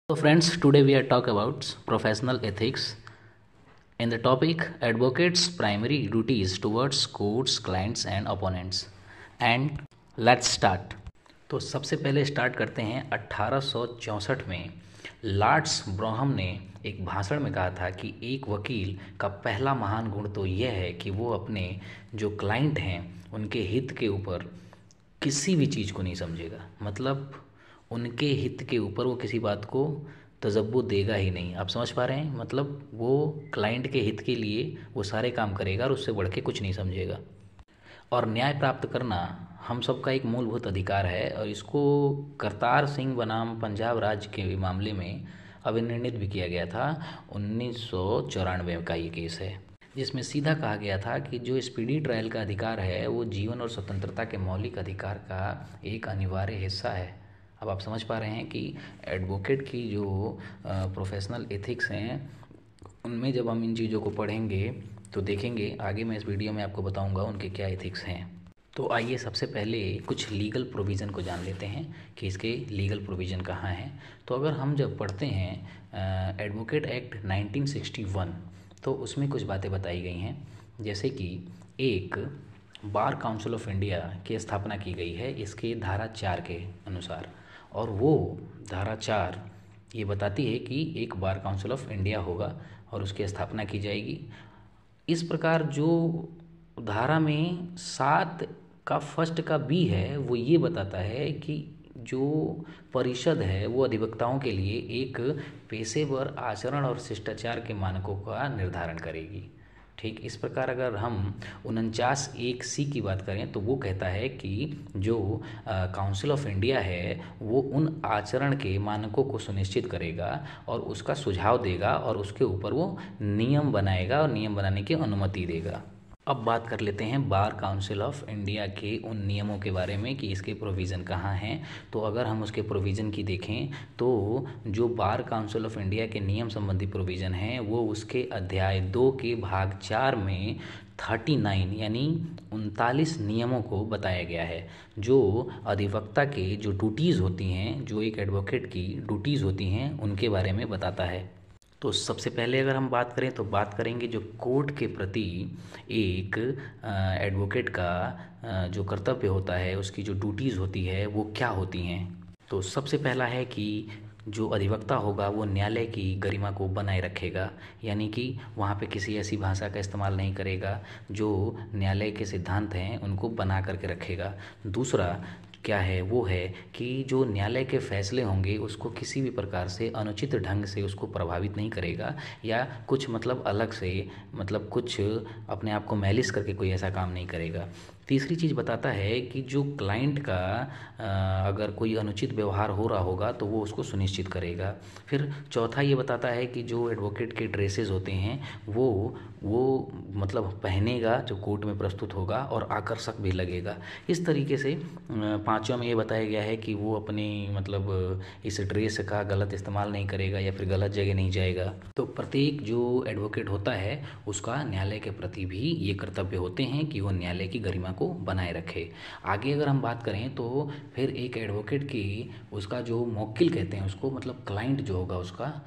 So friends, today we are talk about professional ethics. In the topic, advocates' primary duties towards courts, clients and opponents. And let's start. तो सबसे पहले start करते हैं 1864 में Lord's ब्रोहम ने एक भाषण में कहा था कि एक वकील का पहला महान गुण तो यह है कि वो अपने जो क्लाइंट हैं उनके हित के ऊपर किसी भी चीज़ को नहीं समझेगा। मतलब उनके हित के ऊपर वो किसी बात को तजब्बो देगा ही नहीं। आप समझ पा रहे हैं? मतलब वो क्लाइंट के हित के लिए वो सारे काम करेगा और उससे बढ़ के कुछ नहीं समझेगा। और न्याय प्राप्त करना हम सबका एक मूलभूत अधिकार है और इसको करतार सिंह बनाम पंजाब राज्य के मामले में अभिनिर्णित भी किया गया था। 1994 का ये केस है जिसमें सीधा कहा गया था कि जो स्पीडी ट्रायल का अधिकार है वो जीवन और स्वतंत्रता के मौलिक अधिकार का एक अनिवार्य हिस्सा है। अब आप समझ पा रहे हैं कि एडवोकेट की जो प्रोफेशनल एथिक्स हैं उनमें जब हम इन चीज़ों को पढ़ेंगे तो देखेंगे आगे मैं इस वीडियो में आपको बताऊंगा उनके क्या एथिक्स हैं। तो आइए सबसे पहले कुछ लीगल प्रोविज़न को जान लेते हैं कि इसके लीगल प्रोविज़न कहाँ हैं। तो अगर हम जब पढ़ते हैं एडवोकेट एक्ट 1961 तो उसमें कुछ बातें बताई गई हैं, जैसे कि एक बार काउंसिल ऑफ इंडिया की स्थापना की गई है इसके धारा 4 के अनुसार। और वो धारा 4 ये बताती है कि एक बार काउंसिल ऑफ इंडिया होगा और उसकी स्थापना की जाएगी। इस प्रकार जो धारा में 7 का फर्स्ट का बी है वो ये बताता है कि जो परिषद है वो अधिवक्ताओं के लिए एक पेशेवर आचरण और शिष्टाचार के मानकों का निर्धारण करेगी। ठीक इस प्रकार अगर हम 49(1)(c) की बात करें तो वो कहता है कि जो काउंसिल ऑफ इंडिया है वो उन आचरण के मानकों को सुनिश्चित करेगा और उसका सुझाव देगा और उसके ऊपर वो नियम बनाएगा और नियम बनाने की अनुमति देगा। अब बात कर लेते हैं बार काउंसिल ऑफ इंडिया के उन नियमों के बारे में कि इसके प्रोविज़न कहाँ हैं। तो अगर हम उसके प्रोविज़न की देखें तो जो बार काउंसिल ऑफ इंडिया के नियम संबंधी प्रोविज़न हैं वो उसके अध्याय 2 के भाग 4 में 39 यानी 39 नियमों को बताया गया है। जो अधिवक्ता के जो ड्यूटीज़ होती हैं, जो एक एडवोकेट की ड्यूटीज़ होती हैं उनके बारे में बताता है। तो सबसे पहले अगर हम बात करें तो बात करेंगे जो कोर्ट के प्रति एक एडवोकेट का जो कर्तव्य होता है, उसकी जो ड्यूटीज़ होती है वो क्या होती हैं। तो सबसे पहला है कि जो अधिवक्ता होगा वो न्यायालय की गरिमा को बनाए रखेगा, यानी कि वहाँ पे किसी ऐसी भाषा का इस्तेमाल नहीं करेगा जो न्यायालय के सिद्धांत हैं उनको बना करके रखेगा। दूसरा क्या है वो है कि जो न्यायालय के फैसले होंगे उसको किसी भी प्रकार से अनुचित ढंग से उसको प्रभावित नहीं करेगा या कुछ मतलब अलग से मतलब कुछ अपने आप को मैलिस करके कोई ऐसा काम नहीं करेगा। तीसरी चीज़ बताता है कि जो क्लाइंट का अगर कोई अनुचित व्यवहार हो रहा होगा तो वो उसको सुनिश्चित करेगा। फिर चौथा ये बताता है कि जो एडवोकेट के ड्रेसेस होते हैं वो मतलब पहनेगा जो कोर्ट में प्रस्तुत होगा और आकर्षक भी लगेगा। इस तरीके से पाँचों में ये बताया गया है कि वो अपनी मतलब इस ड्रेस का गलत इस्तेमाल नहीं करेगा या फिर गलत जगह नहीं जाएगा। तो प्रत्येक जो एडवोकेट होता है उसका न्यायालय के प्रति भी ये कर्तव्य होते हैं कि वो न्यायालय की गरिमा को बनाए रखे। आगे अगर हम बात करें तो फिर एक एडवोकेट की उसका जो मौकिल कहते हैं उसको मतलब क्लाइंट जो होगा उसका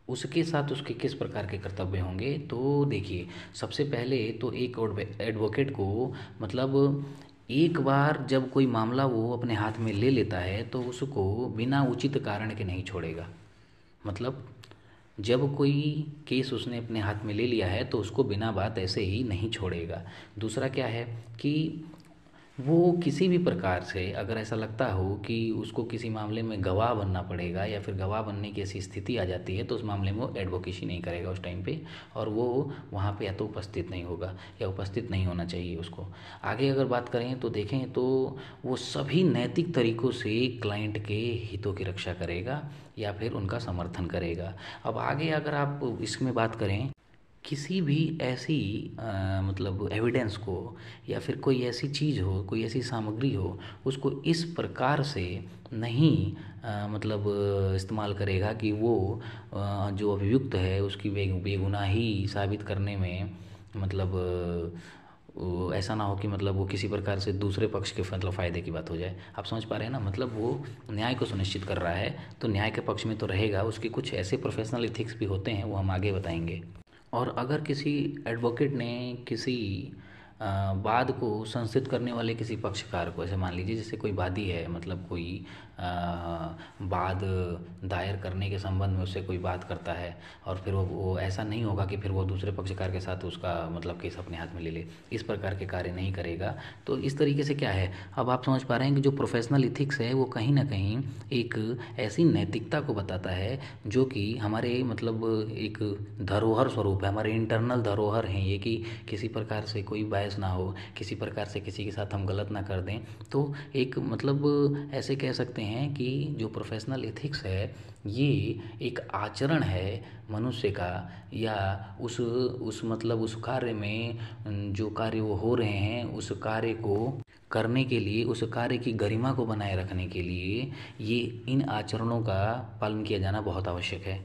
उसके साथ उसके किस प्रकार के कर्तव्य होंगे। तो देखिए सबसे पहले तो एक एडवोकेट को मतलब एक बार जब कोई मामला वो अपने हाथ में ले लेता है तो उसको बिना उचित कारण के नहीं छोड़ेगा। मतलब जब कोई केस उसने अपने हाथ में ले लिया है तो उसको बिना बात ऐसे ही नहीं छोड़ेगा। दूसरा क्या है कि वो किसी भी प्रकार से अगर ऐसा लगता हो कि उसको किसी मामले में गवाह बनना पड़ेगा या फिर गवाह बनने की ऐसी स्थिति आ जाती है तो उस मामले में वो एडवोकेसी नहीं करेगा उस टाइम पे और वो वहाँ पे या तो उपस्थित नहीं होगा या उपस्थित नहीं होना चाहिए उसको। आगे अगर बात करें तो देखें तो वो सभी नैतिक तरीक़ों से क्लाइंट के हितों की रक्षा करेगा या फिर उनका समर्थन करेगा। अब आगे अगर आप इसमें बात करें किसी भी ऐसी मतलब एविडेंस को या फिर कोई ऐसी चीज़ हो, कोई ऐसी सामग्री हो उसको इस प्रकार से नहीं मतलब इस्तेमाल करेगा कि वो जो अभियुक्त है उसकी बेगुनाही साबित करने में मतलब ऐसा ना हो कि मतलब वो किसी प्रकार से दूसरे पक्ष के मतलब फ़ायदे की बात हो जाए। आप समझ पा रहे हैं ना, मतलब वो न्याय को सुनिश्चित कर रहा है तो न्याय के पक्ष में तो रहेगा। उसके कुछ ऐसे प्रोफेशनल एथिक्स भी होते हैं, वो हम आगे बताएंगे। और अगर किसी एडवोकेट ने किसी वाद को संस्थित करने वाले किसी पक्षकार को, ऐसे मान लीजिए जैसे कोई वादी है, मतलब कोई वाद दायर करने के संबंध में उससे कोई बात करता है, और फिर वो ऐसा नहीं होगा कि फिर वो दूसरे पक्षकार के साथ उसका मतलब केस अपने हाथ में ले ले, इस प्रकार के कार्य नहीं करेगा। तो इस तरीके से क्या है, अब आप समझ पा रहे हैं कि जो प्रोफेशनल इथिक्स है वो कहीं ना कहीं एक ऐसी नैतिकता को बताता है जो कि हमारे मतलब एक धरोहर स्वरूप है, हमारे इंटरनल धरोहर हैं ये, कि किसी प्रकार से कोई बायस ना हो, किसी प्रकार से किसी के साथ हम गलत ना कर दें। तो एक मतलब ऐसे कह सकते हैं कि जो प्रोफेशनल एथिक्स है ये एक आचरण है मनुष्य का, या उस मतलब उस कार्य में जो कार्य वो हो रहे हैं उस कार्य को करने के लिए, उस कार्य की गरिमा को बनाए रखने के लिए ये इन आचरणों का पालन किया जाना बहुत आवश्यक है।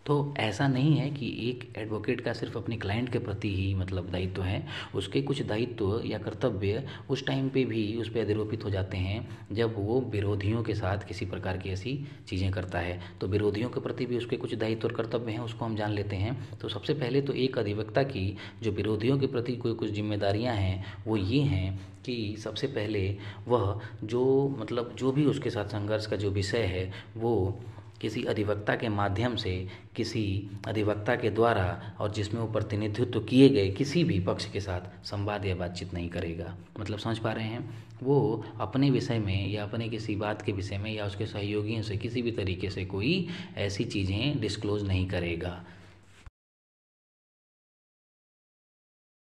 तो ऐसा नहीं है कि एक एडवोकेट का सिर्फ अपने क्लाइंट के प्रति ही मतलब दायित्व है, उसके कुछ दायित्व या कर्तव्य उस टाइम पे भी उस पे अधिरोपित हो जाते हैं जब वो विरोधियों के साथ किसी प्रकार की ऐसी चीज़ें करता है। तो विरोधियों के प्रति भी उसके कुछ दायित्व और कर्तव्य हैं, उसको हम जान लेते हैं। तो सबसे पहले तो एक अधिवक्ता की जो विरोधियों के प्रति कोई कुछ जिम्मेदारियाँ हैं वो ये हैं कि सबसे पहले वह जो मतलब जो भी उसके साथ संघर्ष का जो विषय है वो किसी अधिवक्ता के माध्यम से, किसी अधिवक्ता के द्वारा, और जिसमें वो प्रतिनिधित्व किए गए किसी भी पक्ष के साथ संवाद या बातचीत नहीं करेगा। मतलब समझ पा रहे हैं, वो अपने विषय में या अपने किसी बात के विषय में या उसके सहयोगियों से किसी भी तरीके से कोई ऐसी चीज़ें डिस्क्लोज नहीं करेगा।